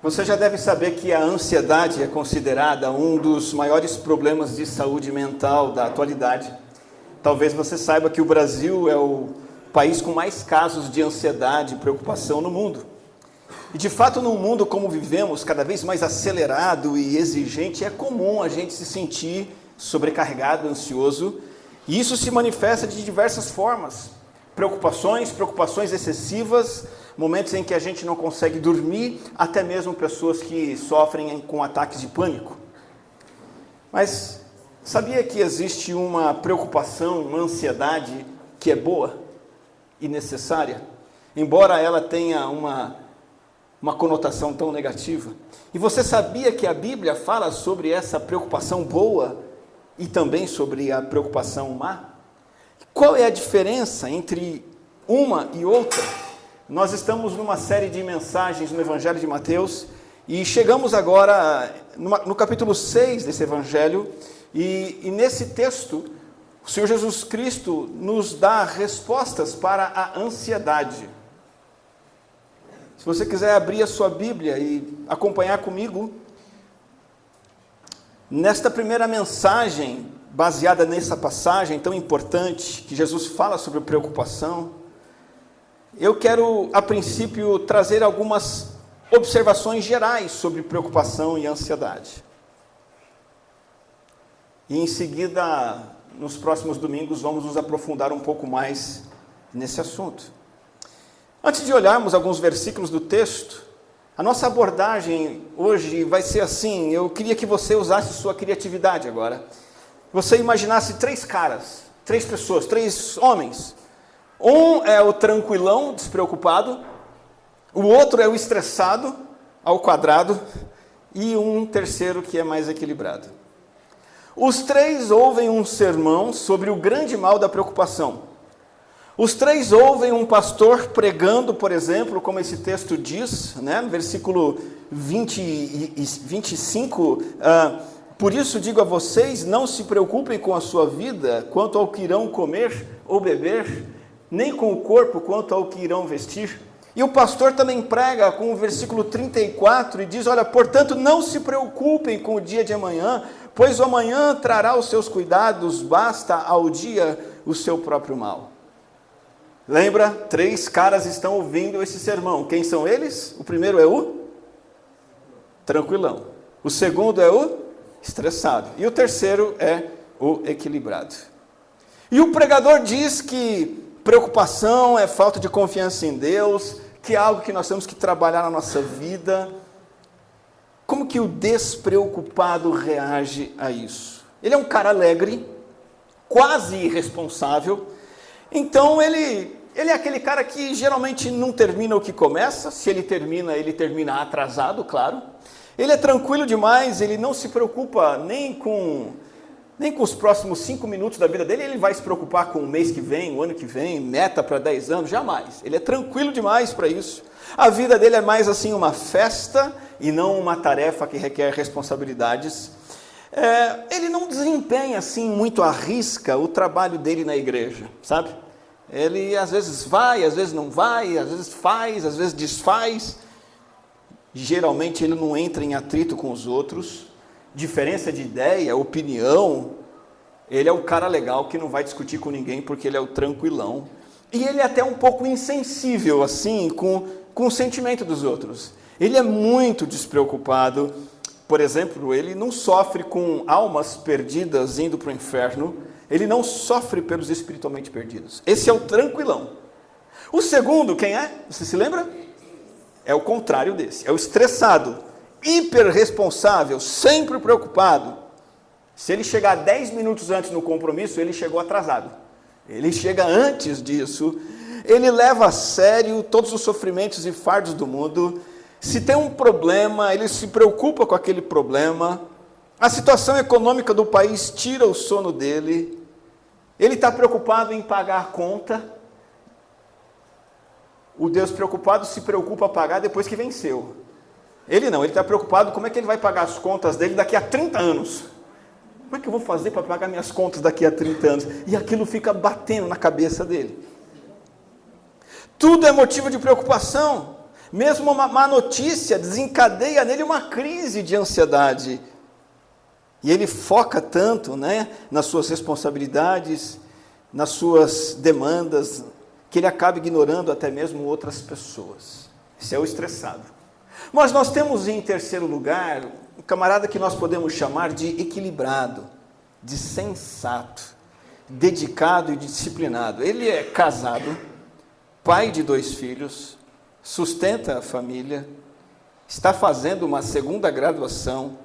Você já deve saber que a ansiedade é considerada um dos maiores problemas de saúde mental da atualidade. Talvez você saiba que o Brasil é o país com mais casos de ansiedade e preocupação no mundo. E de fato, num mundo como vivemos, cada vez mais acelerado e exigente, é comum a gente se sentir sobrecarregado, ansioso, e isso se manifesta de diversas formas. Preocupações excessivas, momentos em que a gente não consegue dormir, até mesmo pessoas que sofrem com ataques de pânico. Mas sabia que existe uma preocupação, uma ansiedade que é boa e necessária, embora ela tenha uma conotação tão negativa? E você sabia que a Bíblia fala sobre essa preocupação boa e também sobre a preocupação má? Qual é a diferença entre uma e outra? Nós estamos numa série de mensagens no Evangelho de Mateus e chegamos agora no capítulo 6 desse Evangelho e nesse texto o Senhor Jesus Cristo nos dá respostas para a ansiedade. Se você quiser abrir a sua Bíblia e acompanhar comigo, nesta primeira mensagem, baseada nessa passagem tão importante, que Jesus fala sobre preocupação, eu quero, a princípio, trazer algumas observações gerais sobre preocupação e ansiedade. E em seguida, nos próximos domingos, vamos nos aprofundar um pouco mais nesse assunto. Antes de olharmos alguns versículos do texto, a nossa abordagem hoje vai ser assim. Eu queria que você usasse sua criatividade agora. Você imaginasse três caras, três pessoas, três homens. Um é o tranquilão, despreocupado. O outro é o estressado, ao quadrado. E um terceiro que é mais equilibrado. Os três ouvem um sermão sobre o grande mal da preocupação. Os três ouvem um pastor pregando, por exemplo, como esse texto diz, né, no versículo 20 e 25, por isso digo a vocês, não se preocupem com a sua vida, quanto ao que irão comer ou beber, nem com o corpo, quanto ao que irão vestir. E o pastor também prega com o versículo 34 e diz, olha, portanto, não se preocupem com o dia de amanhã, pois o amanhã trará os seus cuidados, basta ao dia o seu próprio mal. Lembra? Três caras estão ouvindo esse sermão. Quem são eles? O primeiro é o tranquilão. O segundo é o estressado. E o terceiro é o equilibrado. E o pregador diz que preocupação é falta de confiança em Deus, que é algo que nós temos que trabalhar na nossa vida. Como que o despreocupado reage a isso? Ele é um cara alegre, quase irresponsável. Então ele é aquele cara que geralmente não termina o que começa. Se ele termina atrasado, claro. Ele é tranquilo demais, ele não se preocupa nem com os próximos 5 minutos da vida dele. Ele vai se preocupar com o mês que vem, o ano que vem, meta para 10 anos, jamais. Ele é tranquilo demais para isso. A vida dele é mais assim uma festa e não uma tarefa que requer responsabilidades. Ele não desempenha assim muito à risca o trabalho dele na igreja, sabe? Ele às vezes vai, às vezes não vai, às vezes faz, às vezes desfaz. Geralmente ele não entra em atrito com os outros. Diferença de ideia, opinião, ele é o cara legal que não vai discutir com ninguém porque ele é o tranquilão. E ele é até um pouco insensível assim com o sentimento dos outros. Ele é muito despreocupado. Por exemplo, ele não sofre com almas perdidas indo para o inferno. Ele não sofre pelos espiritualmente perdidos. Esse é o tranquilão. O segundo, quem é? Você se lembra? É o contrário desse. É o estressado, hiperresponsável, sempre preocupado. Se ele chegar 10 minutos antes no compromisso, ele chegou atrasado. Ele chega antes disso. Ele leva a sério todos os sofrimentos e fardos do mundo. Se tem um problema, ele se preocupa com aquele problema. A situação econômica do país tira o sono dele. Ele está preocupado em pagar a conta. O Deus preocupado se preocupa a pagar depois que venceu. Ele não, ele está preocupado como é que ele vai pagar as contas dele daqui a 30 anos. Como é que eu vou fazer para pagar minhas contas daqui a 30 anos? E aquilo fica batendo na cabeça dele. Tudo é motivo de preocupação. Mesmo uma má notícia desencadeia nele uma crise de ansiedade. E ele foca tanto, nas suas responsabilidades, nas suas demandas, que ele acaba ignorando até mesmo outras pessoas. Esse é o estressado. Mas nós temos em terceiro lugar um camarada que nós podemos chamar de equilibrado, de sensato, dedicado e disciplinado. Ele é casado, pai de 2 filhos, sustenta a família, está fazendo uma segunda graduação,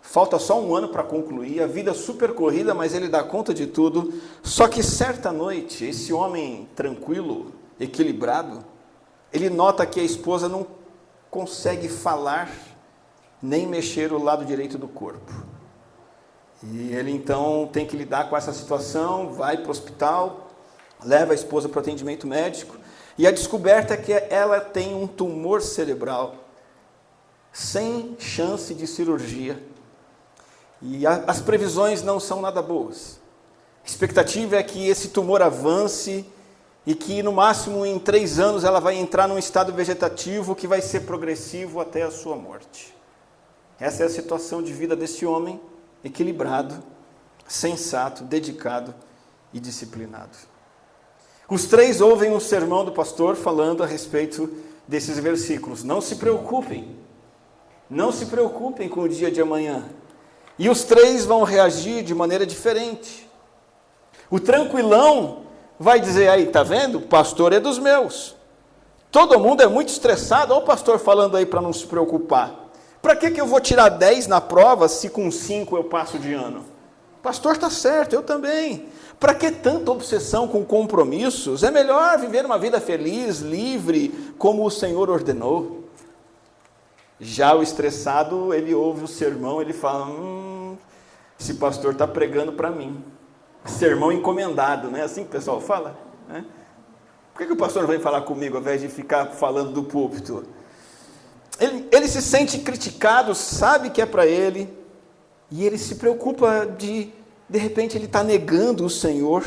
falta só 1 ano para concluir, a vida super corrida, mas ele dá conta de tudo. Só que certa noite, esse homem tranquilo, equilibrado, ele nota que a esposa não consegue falar, nem mexer o lado direito do corpo. E ele então tem que lidar com essa situação, vai para o hospital, leva a esposa para o atendimento médico, e a descoberta é que ela tem um tumor cerebral, sem chance de cirurgia. E as previsões não são nada boas. A expectativa é que esse tumor avance e que no máximo em 3 anos ela vai entrar num estado vegetativo que vai ser progressivo até a sua morte. Essa é a situação de vida desse homem equilibrado, sensato, dedicado e disciplinado. Os 3 ouvem um sermão do pastor falando a respeito desses versículos. Não se preocupem com o dia de amanhã. E os 3 vão reagir de maneira diferente. O tranquilão vai dizer, aí, tá vendo? O pastor é dos meus. Todo mundo é muito estressado. Olha o pastor falando aí para não se preocupar. Para que eu vou tirar 10 na prova se com 5 eu passo de ano? O pastor está certo, eu também. Para que tanta obsessão com compromissos? É melhor viver uma vida feliz, livre, como o Senhor ordenou. Já o estressado, ele ouve o sermão, ele fala, esse pastor está pregando para mim. Sermão encomendado, não é assim que o pessoal fala? Por que o pastor vem falar comigo ao invés de ficar falando do púlpito? Ele se sente criticado, sabe que é para ele, e ele se preocupa de repente ele está negando o Senhor,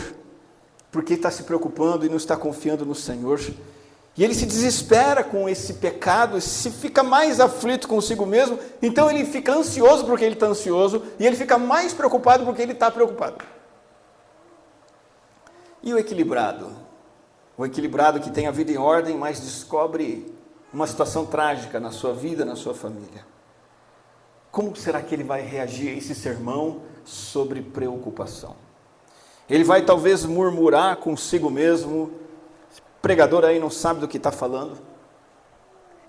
porque está se preocupando e não está confiando no Senhor. E ele se desespera com esse pecado, se fica mais aflito consigo mesmo, então ele fica ansioso porque ele está ansioso, e ele fica mais preocupado porque ele está preocupado. E o equilibrado? O equilibrado que tem a vida em ordem, mas descobre uma situação trágica na sua vida, na sua família. Como será que ele vai reagir a esse sermão sobre preocupação? Ele vai talvez murmurar consigo mesmo, pregador aí não sabe do que está falando,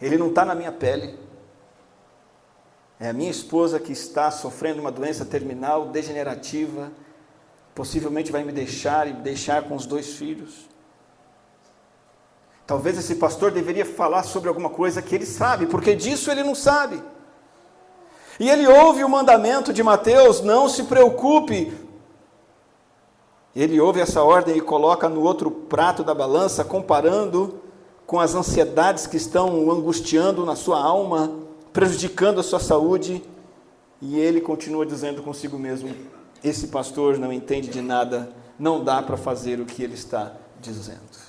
ele não está na minha pele, é a minha esposa que está sofrendo uma doença terminal, degenerativa, possivelmente vai me deixar e deixar com os 2 filhos. Talvez esse pastor deveria falar sobre alguma coisa que ele sabe, porque disso ele não sabe. E ele ouve o mandamento de Mateus, não se preocupe. Ele ouve essa ordem e coloca no outro prato da balança, comparando com as ansiedades que estão o angustiando na sua alma, prejudicando a sua saúde, e ele continua dizendo consigo mesmo, esse pastor não entende de nada, não dá para fazer o que ele está dizendo.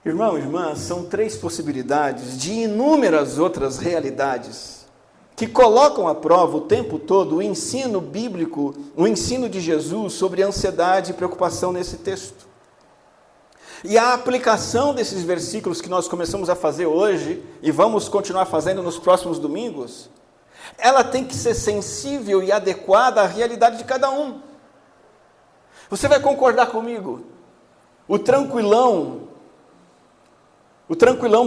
Irmão, irmã, são 3 possibilidades de inúmeras outras realidades que colocam à prova o tempo todo o ensino bíblico, o ensino de Jesus sobre ansiedade e preocupação nesse texto. E a aplicação desses versículos que nós começamos a fazer hoje, e vamos continuar fazendo nos próximos domingos, ela tem que ser sensível e adequada à realidade de cada um. Você vai concordar comigo? O tranquilão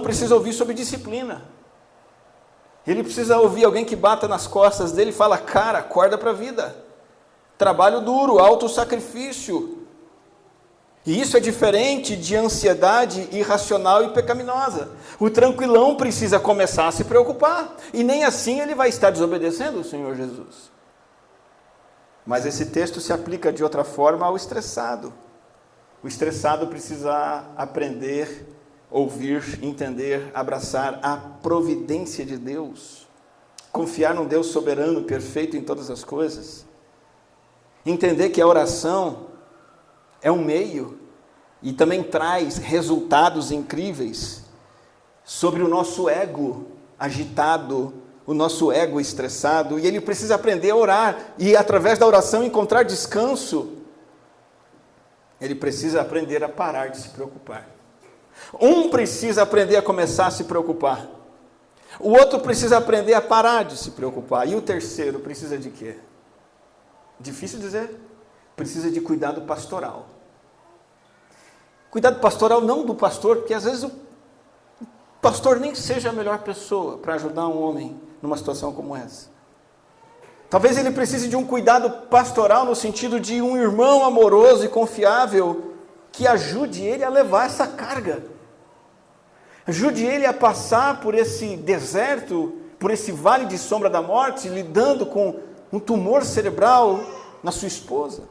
precisa ouvir sobre disciplina. Ele precisa ouvir alguém que bata nas costas dele e fala, cara, acorda para a vida. Trabalho duro, autossacrifício. E isso é diferente de ansiedade irracional e pecaminosa. O tranquilão precisa começar a se preocupar. E nem assim ele vai estar desobedecendo o Senhor Jesus. Mas esse texto se aplica de outra forma ao estressado. O estressado precisa aprender, ouvir, entender, abraçar a providência de Deus, confiar num Deus soberano, perfeito em todas as coisas, entender que a oração é um meio e também traz resultados incríveis, sobre o nosso ego agitado, o nosso ego estressado, e ele precisa aprender a orar, e através da oração encontrar descanso. Ele precisa aprender a parar de se preocupar. Um precisa aprender a começar a se preocupar. O outro precisa aprender a parar de se preocupar. E o terceiro precisa de quê? Difícil dizer. Precisa de cuidado pastoral. Cuidado pastoral não do pastor, porque às vezes o pastor nem seja a melhor pessoa para ajudar um homem numa situação como essa. Talvez ele precise de um cuidado pastoral no sentido de um irmão amoroso e confiável que ajude ele a levar essa carga. Ajude ele a passar por esse deserto, por esse vale de sombra da morte, lidando com um tumor cerebral na sua esposa.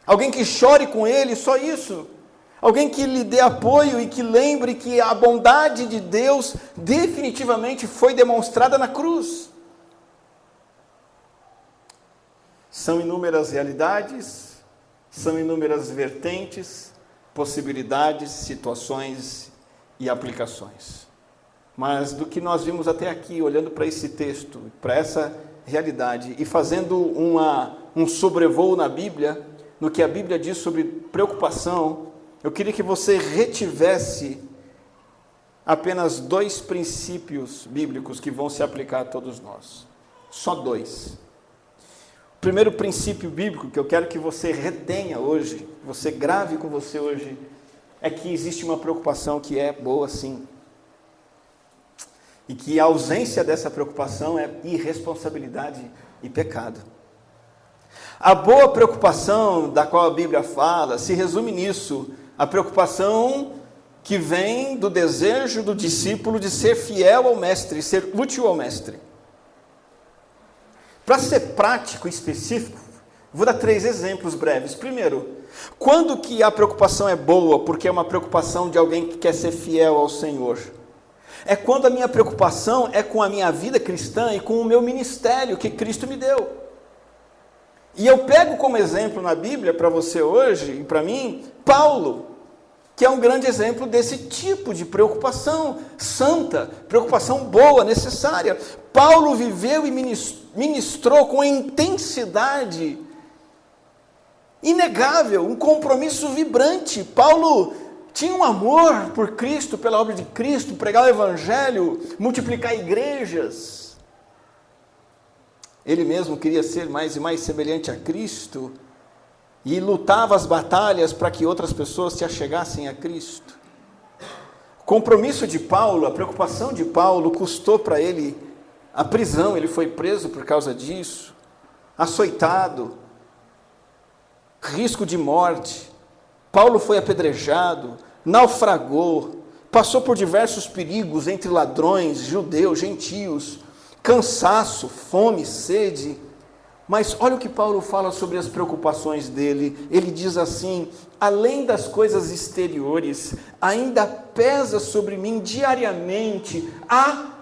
Alguém que chore com ele, só isso. Alguém que lhe dê apoio e que lembre que a bondade de Deus definitivamente foi demonstrada na cruz. São inúmeras realidades, são inúmeras vertentes, possibilidades, situações e aplicações. Mas do que nós vimos até aqui, olhando para esse texto, para essa realidade e fazendo um sobrevoo na Bíblia, no que a Bíblia diz sobre preocupação, eu queria que você retivesse apenas 2 princípios bíblicos que vão se aplicar a todos nós. Só 2. O primeiro princípio bíblico que eu quero que você retenha hoje, você grave com você hoje, é que existe uma preocupação que é boa sim. E que a ausência dessa preocupação é irresponsabilidade e pecado. A boa preocupação da qual a Bíblia fala se resume nisso. A preocupação que vem do desejo do discípulo de ser fiel ao mestre, ser útil ao mestre. Para ser prático e específico, vou dar 3 exemplos breves. Primeiro, quando que a preocupação é boa, porque é uma preocupação de alguém que quer ser fiel ao Senhor? É quando a minha preocupação é com a minha vida cristã e com o meu ministério que Cristo me deu. E eu pego como exemplo na Bíblia, para você hoje e para mim, Paulo, que é um grande exemplo desse tipo de preocupação santa, preocupação boa, necessária. Paulo viveu e ministrou com intensidade inegável, um compromisso vibrante. Paulo tinha um amor por Cristo, pela obra de Cristo, pregar o Evangelho, multiplicar igrejas. Ele mesmo queria ser mais e mais semelhante a Cristo e lutava as batalhas para que outras pessoas se achegassem a Cristo. O compromisso de Paulo, a preocupação de Paulo custou para ele a prisão, ele foi preso por causa disso, açoitado, risco de morte. Paulo foi apedrejado, naufragou, passou por diversos perigos entre ladrões, judeus, gentios, cansaço, fome, sede. Mas olha o que Paulo fala sobre as preocupações dele. Ele diz assim: além das coisas exteriores, ainda pesa sobre mim diariamente a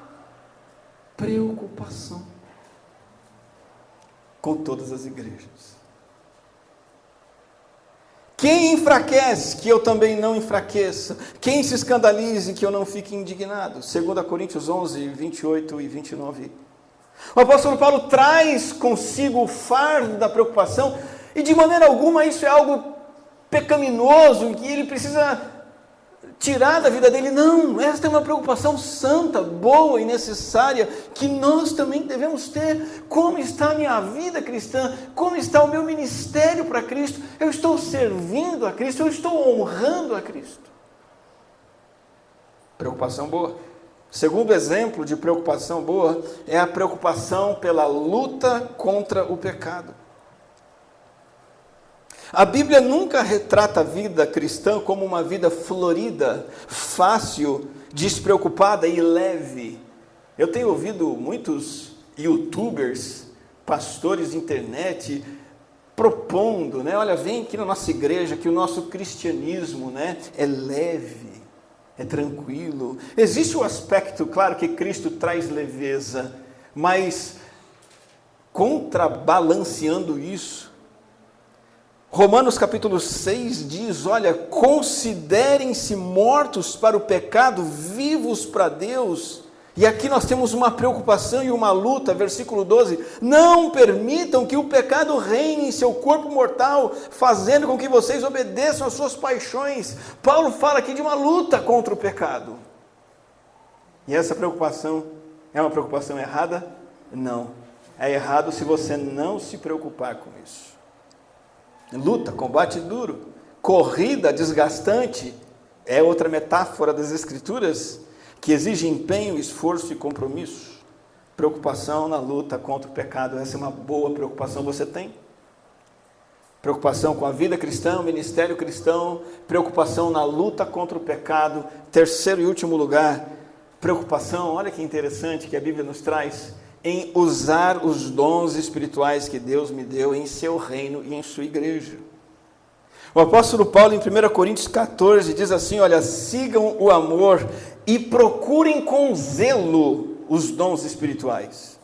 preocupação com todas as igrejas. Quem enfraquece, que eu também não enfraqueça. Quem se escandalize, que eu não fique indignado. 2 Coríntios 11, 28 e 29. O apóstolo Paulo traz consigo o fardo da preocupação, e de maneira alguma isso é algo pecaminoso, que ele precisa tirar da vida dele. Não, esta é uma preocupação santa, boa e necessária, que nós também devemos ter. Como está a minha vida cristã? Como está o meu ministério para Cristo? Eu estou servindo a Cristo? Eu estou honrando a Cristo? Preocupação boa. Segundo exemplo de preocupação boa é a preocupação pela luta contra o pecado. A Bíblia nunca retrata a vida cristã como uma vida florida, fácil, despreocupada e leve. Eu tenho ouvido muitos youtubers, pastores de internet, propondo, olha, vem aqui na nossa igreja, que o nosso cristianismo, é leve, é tranquilo. Existe o aspecto, claro, que Cristo traz leveza, mas contrabalanceando isso, Romanos capítulo 6 diz, olha, considerem-se mortos para o pecado, vivos para Deus. E aqui nós temos uma preocupação e uma luta, versículo 12, não permitam que o pecado reine em seu corpo mortal, fazendo com que vocês obedeçam às suas paixões. Paulo fala aqui de uma luta contra o pecado. E essa preocupação é uma preocupação errada? Não. É errado se você não se preocupar com isso. Luta, combate duro, corrida desgastante, é outra metáfora das Escrituras, que exige empenho, esforço e compromisso. Preocupação na luta contra o pecado, essa é uma boa preocupação. Você tem? Preocupação com a vida cristã, o ministério cristão, preocupação na luta contra o pecado. Terceiro e último lugar, preocupação, olha que interessante que a Bíblia nos traz, em usar os dons espirituais que Deus me deu em seu reino e em sua igreja. O apóstolo Paulo em 1 Coríntios 14 diz assim, olha, sigam o amor e procurem com zelo os dons espirituais.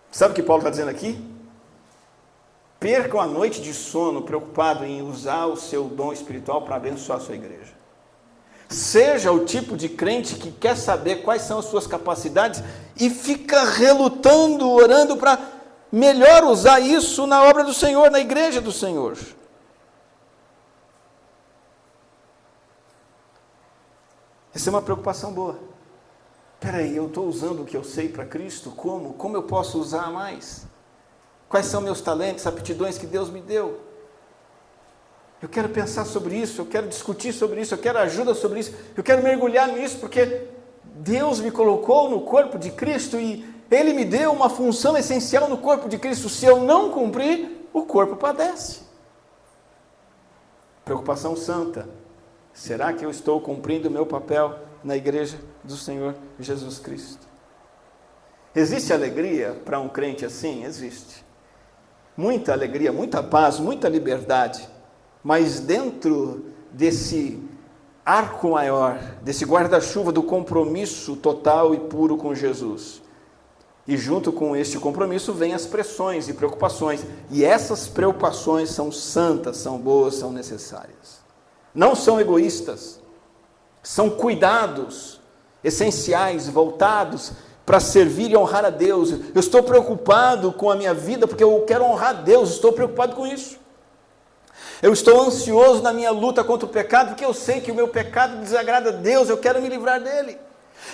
Sabe o que Paulo está dizendo aqui? Percam a noite de sono preocupado em usar o seu dom espiritual para abençoar a sua igreja. Seja o tipo de crente que quer saber quais são as suas capacidades e fica relutando, orando para melhor usar isso na obra do Senhor, na igreja do Senhor. Essa é uma preocupação boa. Espera aí, eu estou usando o que eu sei para Cristo? Como? Como eu posso usar mais? Quais são meus talentos, aptidões que Deus me deu? Eu quero pensar sobre isso, eu quero discutir sobre isso, eu quero ajuda sobre isso, eu quero mergulhar nisso, porque Deus me colocou no corpo de Cristo e Ele me deu uma função essencial no corpo de Cristo. Se eu não cumprir, o corpo padece. Preocupação santa. Será que eu estou cumprindo o meu papel na igreja do Senhor Jesus Cristo? Existe alegria para um crente assim? Existe. Muita alegria, muita paz, muita liberdade. Mas dentro desse arco maior, desse guarda-chuva do compromisso total e puro com Jesus, e junto com este compromisso vem as pressões e preocupações, e essas preocupações são santas, são boas, são necessárias. Não são egoístas, são cuidados essenciais, voltados para servir e honrar a Deus. Eu estou preocupado com a minha vida porque eu quero honrar a Deus, estou preocupado com isso. Eu estou ansioso na minha luta contra o pecado, porque eu sei que o meu pecado desagrada a Deus, eu quero me livrar dele.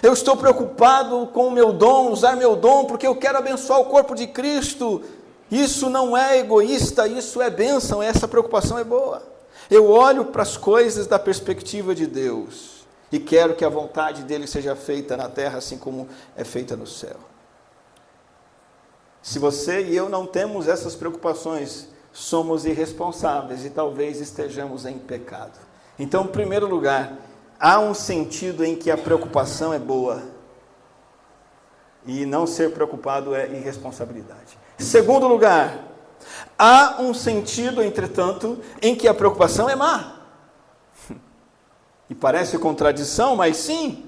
Eu estou preocupado com o meu dom, usar meu dom, porque eu quero abençoar o corpo de Cristo. Isso não é egoísta, isso é bênção, essa preocupação é boa. Eu olho para as coisas da perspectiva de Deus, e quero que a vontade dele seja feita na terra, assim como é feita no céu. Se você e eu não temos essas preocupações, somos irresponsáveis e talvez estejamos em pecado. Então, em primeiro lugar, há um sentido em que a preocupação é boa e não ser preocupado é irresponsabilidade. Em segundo lugar, há um sentido, entretanto, em que a preocupação é má. E parece contradição, mas sim.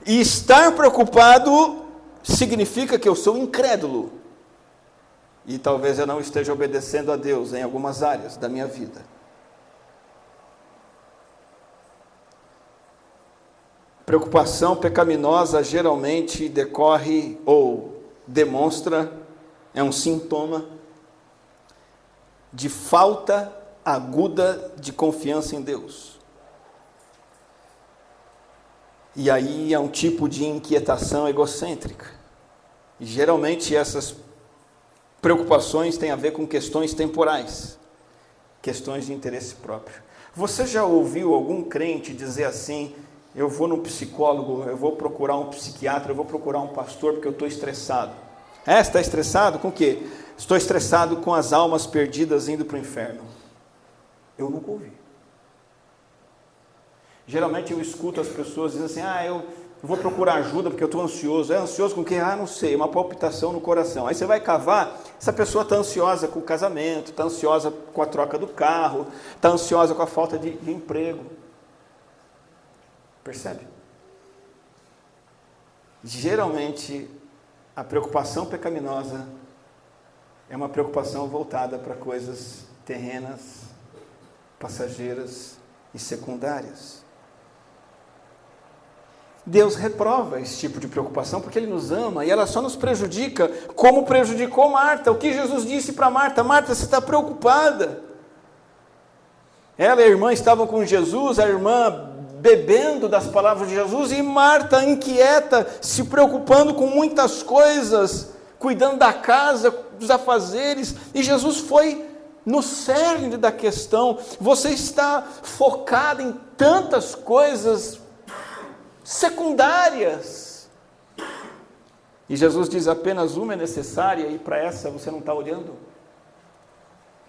E estar preocupado significa que eu sou incrédulo. E talvez eu não esteja obedecendo a Deus em algumas áreas da minha vida. Preocupação pecaminosa geralmente decorre ou demonstra, é um sintoma de falta aguda de confiança em Deus. E aí é um tipo de inquietação egocêntrica. E geralmente essas preocupações têm a ver com questões temporais, questões de interesse próprio. Você já ouviu algum crente dizer assim, eu vou num psicólogo, eu vou procurar um psiquiatra, eu vou procurar um pastor porque eu estou estressado? Você está estressado com o quê? Estou estressado com as almas perdidas indo para o inferno. Eu nunca ouvi. Geralmente eu escuto as pessoas dizendo assim, eu vou procurar ajuda porque eu estou ansioso. É ansioso com o quê? Não sei, uma palpitação no coração. Aí você vai cavar, essa pessoa está ansiosa com o casamento, está ansiosa com a troca do carro, está ansiosa com a falta de emprego. Percebe? Geralmente, a preocupação pecaminosa é uma preocupação voltada para coisas terrenas, passageiras e secundárias. Deus reprova esse tipo de preocupação porque Ele nos ama e ela só nos prejudica como prejudicou Marta. O que Jesus disse para Marta? Marta, você está preocupada. Ela e a irmã estavam com Jesus, a irmã bebendo das palavras de Jesus e Marta inquieta, se preocupando com muitas coisas, cuidando da casa, dos afazeres, e Jesus foi no cerne da questão. Você está focado em tantas coisas secundárias. E Jesus diz, apenas uma é necessária, e para essa você não está olhando.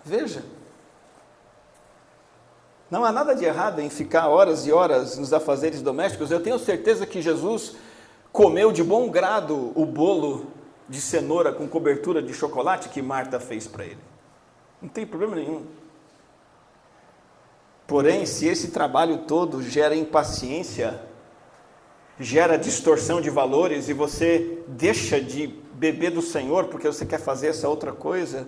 Veja, não há nada de errado em ficar horas e horas nos afazeres domésticos. Eu tenho certeza que Jesus comeu de bom grado o bolo de cenoura com cobertura de chocolate que Marta fez para ele. Não tem problema nenhum. Porém, se esse trabalho todo gera impaciência, gera distorção de valores e você deixa de beber do Senhor porque você quer fazer essa outra coisa,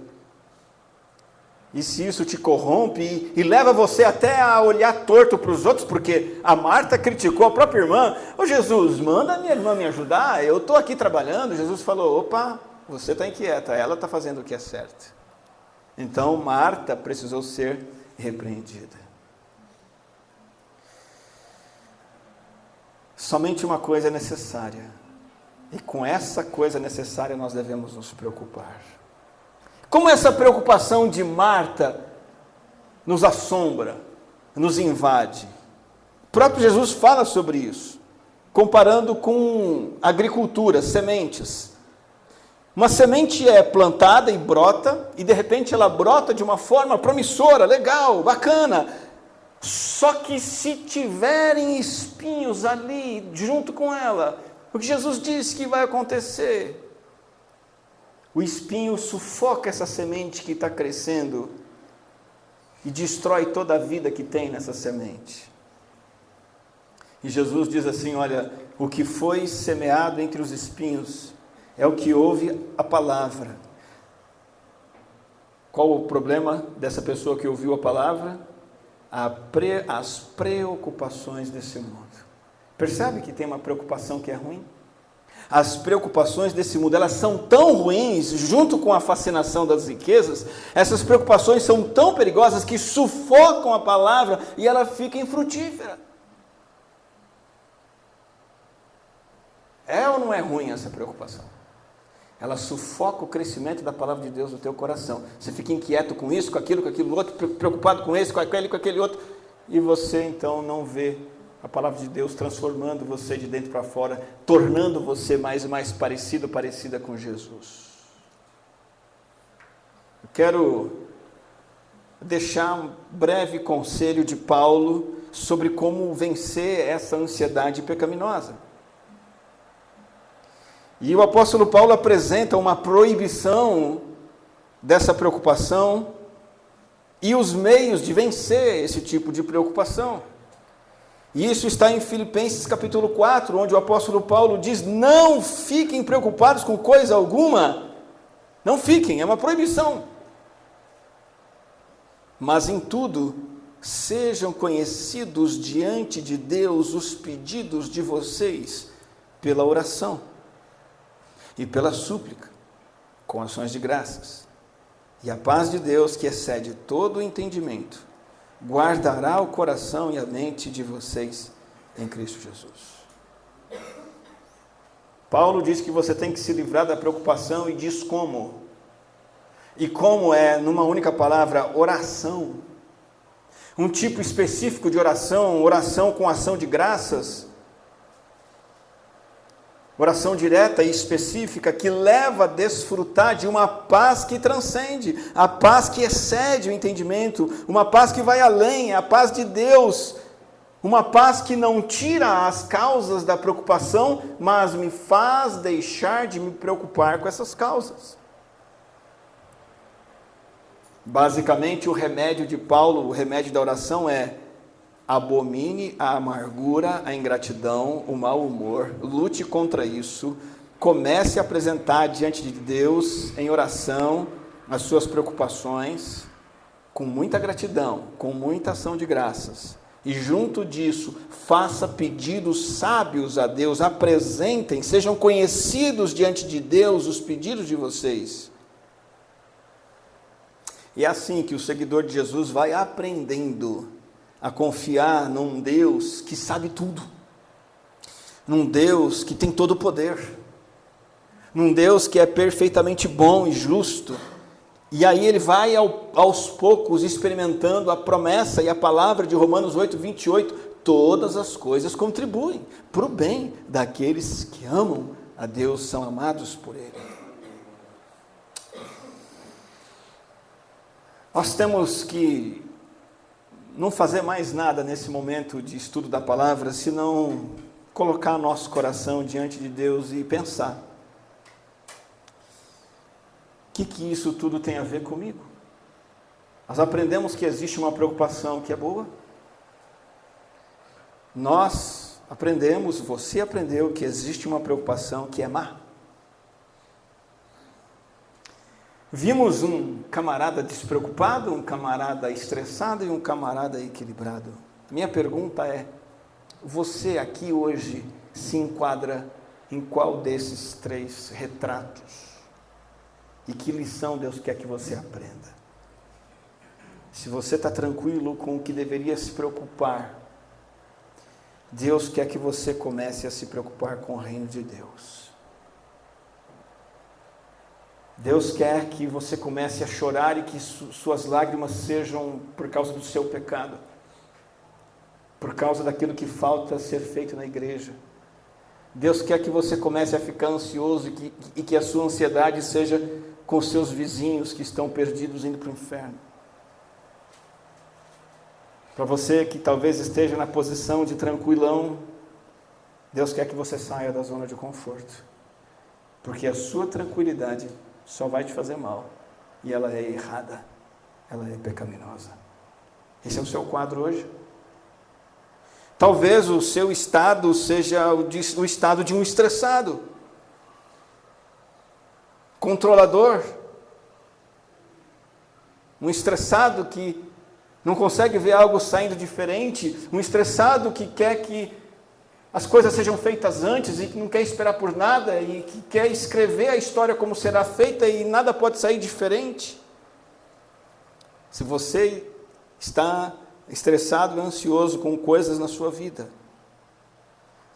e se isso te corrompe e leva você até a olhar torto para os outros, porque a Marta criticou a própria irmã, ô Jesus, manda a minha irmã me ajudar, eu estou aqui trabalhando. Jesus falou, opa, você está inquieta, ela está fazendo o que é certo. Então Marta precisou ser repreendida. Somente uma coisa é necessária, e com essa coisa necessária nós devemos nos preocupar. Como essa preocupação de Marta nos assombra, nos invade? O próprio Jesus fala sobre isso, comparando com agricultura, sementes. Uma semente é plantada e brota, e de repente ela brota de uma forma promissora, legal, bacana. Só que se tiverem espinhos ali junto com ela, o que Jesus disse que vai acontecer? O espinho sufoca essa semente que está crescendo e destrói toda a vida que tem nessa semente. E Jesus diz assim, olha, o que foi semeado entre os espinhos é o que ouve a palavra. Qual o problema dessa pessoa que ouviu a palavra? As preocupações desse mundo. Percebe que tem uma preocupação que é ruim? As preocupações desse mundo, elas são tão ruins, junto com a fascinação das riquezas, essas preocupações são tão perigosas que sufocam a palavra e ela fica infrutífera. É ou não é ruim essa preocupação? Ela sufoca o crescimento da palavra de Deus no teu coração. Você fica inquieto com isso, com aquilo outro, preocupado com esse, com aquele outro, e você então não vê a palavra de Deus transformando você de dentro para fora, tornando você mais e mais parecida com Jesus. Eu quero deixar um breve conselho de Paulo sobre como vencer essa ansiedade pecaminosa. E o apóstolo Paulo apresenta uma proibição dessa preocupação e os meios de vencer esse tipo de preocupação. E isso está em Filipenses capítulo 4, onde o apóstolo Paulo diz, não fiquem preocupados com coisa alguma, não fiquem, é uma proibição. Mas em tudo, sejam conhecidos diante de Deus os pedidos de vocês pela oração e pela súplica, com ações de graças. E a paz de Deus, que excede todo o entendimento, guardará o coração e a mente de vocês em Cristo Jesus. Paulo diz que você tem que se livrar da preocupação e diz como. E como é, numa única palavra, oração. Um tipo específico de oração, oração com ação de graças. Oração direta e específica que leva a desfrutar de uma paz que transcende, a paz que excede o entendimento, uma paz que vai além, a paz de Deus, uma paz que não tira as causas da preocupação, mas me faz deixar de me preocupar com essas causas. Basicamente, o remédio de Paulo, o remédio da oração é: abomine a amargura, a ingratidão, o mau humor, lute contra isso, comece a apresentar diante de Deus em oração as suas preocupações com muita gratidão, com muita ação de graças. E junto disso, faça pedidos sábios a Deus, apresentem, sejam conhecidos diante de Deus os pedidos de vocês. E é assim que o seguidor de Jesus vai aprendendo a confiar num Deus que sabe tudo, num Deus que tem todo o poder, num Deus que é perfeitamente bom e justo. E aí ele vai aos poucos experimentando a promessa e a palavra de Romanos 8:28, todas as coisas contribuem para o bem daqueles que amam a Deus, são amados por Ele. Nós temos que não fazer mais nada nesse momento de estudo da palavra, senão colocar nosso coração diante de Deus e pensar: o que isso tudo tem a ver comigo? Nós aprendemos que existe uma preocupação que é boa. Nós aprendemos, você aprendeu que existe uma preocupação que é má. Vimos um camarada despreocupado, um camarada estressado e um camarada equilibrado. Minha pergunta é: você aqui hoje se enquadra em qual desses três retratos? E que lição Deus quer que você aprenda? Se você está tranquilo com o que deveria se preocupar, Deus quer que você comece a se preocupar com o reino de Deus. Deus quer que você comece a chorar e que suas lágrimas sejam por causa do seu pecado, por causa daquilo que falta ser feito na igreja. Deus quer que você comece a ficar ansioso e que a sua ansiedade seja com seus vizinhos que estão perdidos indo para o inferno. Para você que talvez esteja na posição de tranquilão, Deus quer que você saia da zona de conforto, porque a sua tranquilidade só vai te fazer mal, e ela é errada, ela é pecaminosa. Esse é o seu quadro hoje. Talvez o seu estado seja o estado de um estressado, controlador, um estressado que não consegue ver algo saindo diferente, um estressado que quer que as coisas sejam feitas antes e que não quer esperar por nada e que quer escrever a história como será feita e nada pode sair diferente. Se você está estressado e ansioso com coisas na sua vida,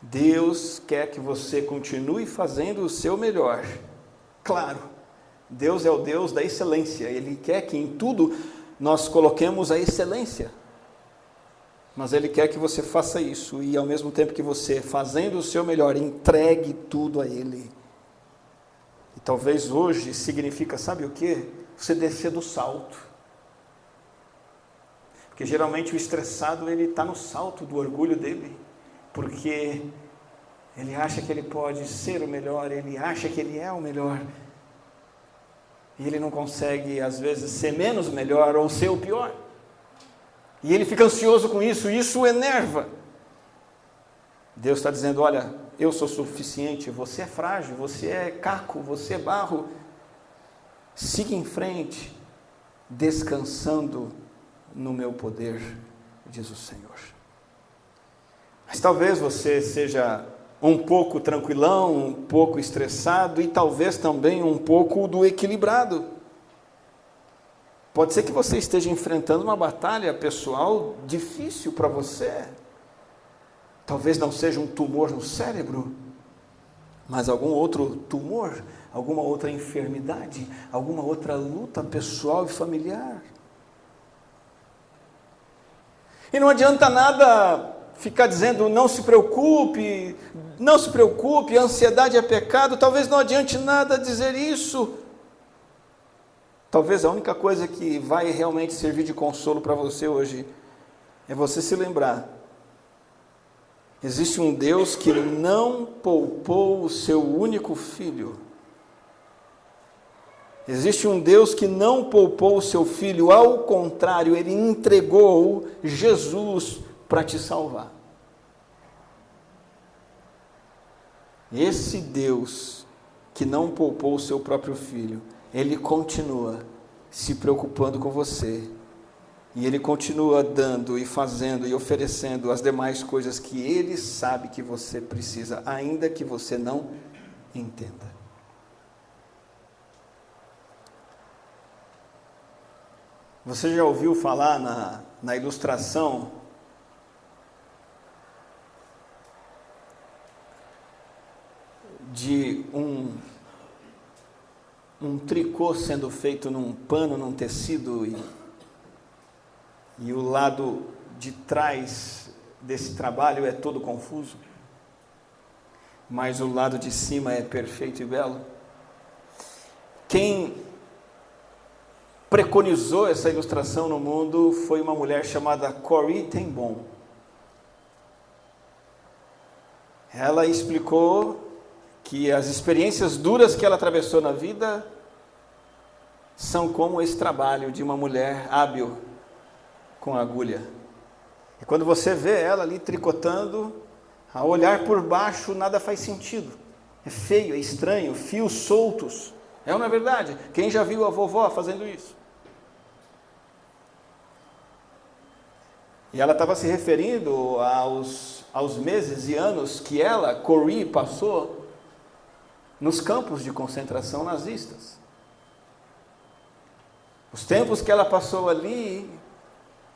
Deus quer que você continue fazendo o seu melhor. Claro, Deus é o Deus da excelência, Ele quer que em tudo nós coloquemos a excelência, mas Ele quer que você faça isso e ao mesmo tempo que você, fazendo o seu melhor, entregue tudo a Ele. E talvez hoje significa, sabe o que? Você descer do salto, porque geralmente o estressado ele está no salto do orgulho dele, porque ele acha que ele pode ser o melhor, ele acha que ele é o melhor, e ele não consegue, às vezes, ser menos melhor ou ser o pior. E ele fica ansioso com isso, e isso o enerva. Deus está dizendo: olha, eu sou suficiente, você é frágil, você é caco, você é barro. Siga em frente, descansando no meu poder, diz o Senhor. Mas talvez você seja um pouco tranquilão, um pouco estressado e talvez também um pouco do equilibrado. Pode ser que você esteja enfrentando uma batalha pessoal difícil para você. Talvez não seja um tumor no cérebro, mas algum outro tumor, alguma outra enfermidade, alguma outra luta pessoal e familiar. E não adianta nada ficar dizendo não se preocupe, a ansiedade é pecado. Talvez não adiante nada dizer isso. Talvez a única coisa que vai realmente servir de consolo para você hoje é você se lembrar: existe um Deus que não poupou o seu único filho. Existe um Deus que não poupou o seu filho, ao contrário, Ele entregou Jesus para te salvar. Esse Deus que não poupou o seu próprio filho, Ele continua se preocupando com você. E Ele continua dando e fazendo e oferecendo as demais coisas que Ele sabe que você precisa, ainda que você não entenda. Você já ouviu falar na ilustração de um tricô sendo feito num pano, num tecido, e o lado de trás desse trabalho é todo confuso, mas o lado de cima é perfeito e belo? Quem preconizou essa ilustração no mundo foi uma mulher chamada Corrie ten Boom. Ela explicou que as experiências duras que ela atravessou na vida são como esse trabalho de uma mulher hábil com agulha. E quando você vê ela ali tricotando, ao olhar por baixo nada faz sentido. É feio, é estranho, fios soltos. É ou não é verdade? Quem já viu a vovó fazendo isso? E ela estava se referindo aos meses e anos que ela, Corrie, passou nos campos de concentração nazistas. Os tempos que ela passou ali,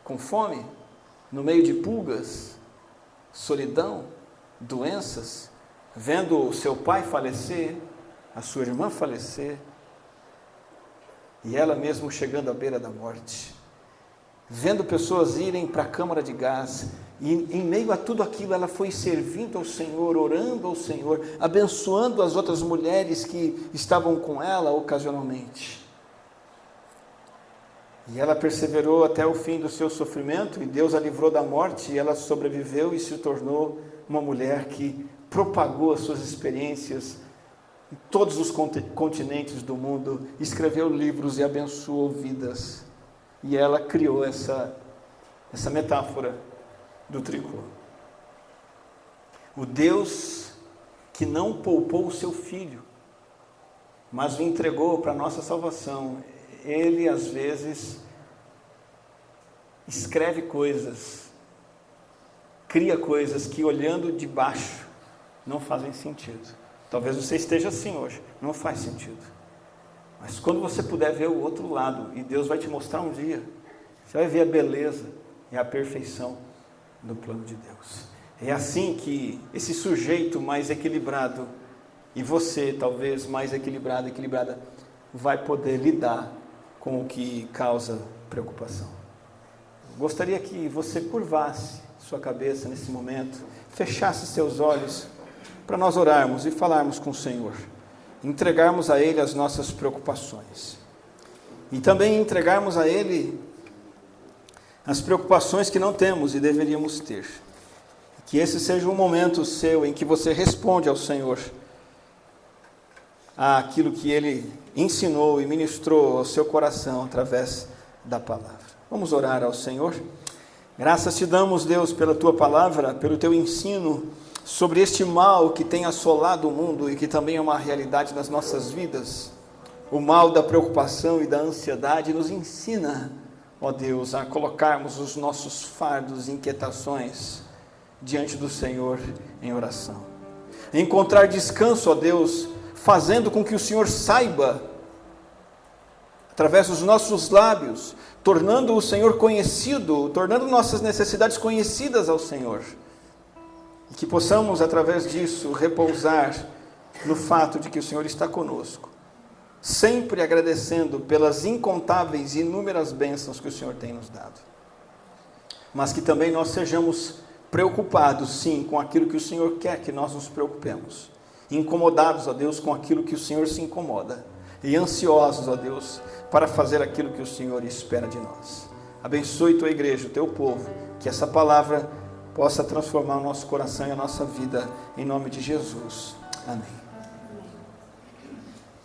com fome, no meio de pulgas, solidão, doenças, vendo o seu pai falecer, a sua irmã falecer, e ela mesmo chegando à beira da morte, vendo pessoas irem para a câmara de gás, e em meio a tudo aquilo ela foi servindo ao Senhor, orando ao Senhor, abençoando as outras mulheres que estavam com ela ocasionalmente. E ela perseverou até o fim do seu sofrimento, e Deus a livrou da morte, e ela sobreviveu e se tornou uma mulher que propagou as suas experiências em todos os continentes do mundo, escreveu livros e abençoou vidas. E ela criou essa metáfora do tricô. O Deus que não poupou o seu filho, mas o entregou para a nossa salvação, Ele às vezes escreve coisas, cria coisas que olhando de baixo não fazem sentido. Talvez você esteja assim hoje, não faz sentido. Mas quando você puder ver o outro lado, e Deus vai te mostrar um dia, você vai ver a beleza e a perfeição do plano de Deus. É assim que esse sujeito mais equilibrado, e você talvez mais equilibrada, vai poder lidar com o que causa preocupação. Gostaria que você curvasse sua cabeça nesse momento, fechasse seus olhos, para nós orarmos e falarmos com o Senhor, entregarmos a Ele as nossas preocupações, e também entregarmos a Ele as preocupações que não temos e deveríamos ter. Que esse seja um momento seu em que você responde ao Senhor àquilo que Ele ensinou e ministrou ao seu coração através da palavra. Vamos orar ao Senhor. Graças te damos, Deus, pela tua palavra, pelo teu ensino sobre este mal que tem assolado o mundo e que também é uma realidade nas nossas vidas. O mal da preocupação e da ansiedade nos ensina, ó Deus, a colocarmos os nossos fardos e inquietações diante do Senhor em oração. Encontrar descanso, ó Deus, fazendo com que o Senhor saiba, através dos nossos lábios, tornando o Senhor conhecido, tornando nossas necessidades conhecidas ao Senhor. E que possamos, através disso, repousar no fato de que o Senhor está conosco, sempre agradecendo pelas incontáveis e inúmeras bênçãos que o Senhor tem nos dado. Mas que também nós sejamos preocupados, sim, com aquilo que o Senhor quer que nós nos preocupemos. Incomodados, ó Deus, com aquilo que o Senhor se incomoda. E ansiosos, ó Deus, para fazer aquilo que o Senhor espera de nós. Abençoe tua igreja, o teu povo, que essa palavra possa transformar o nosso coração e a nossa vida, em nome de Jesus. Amém.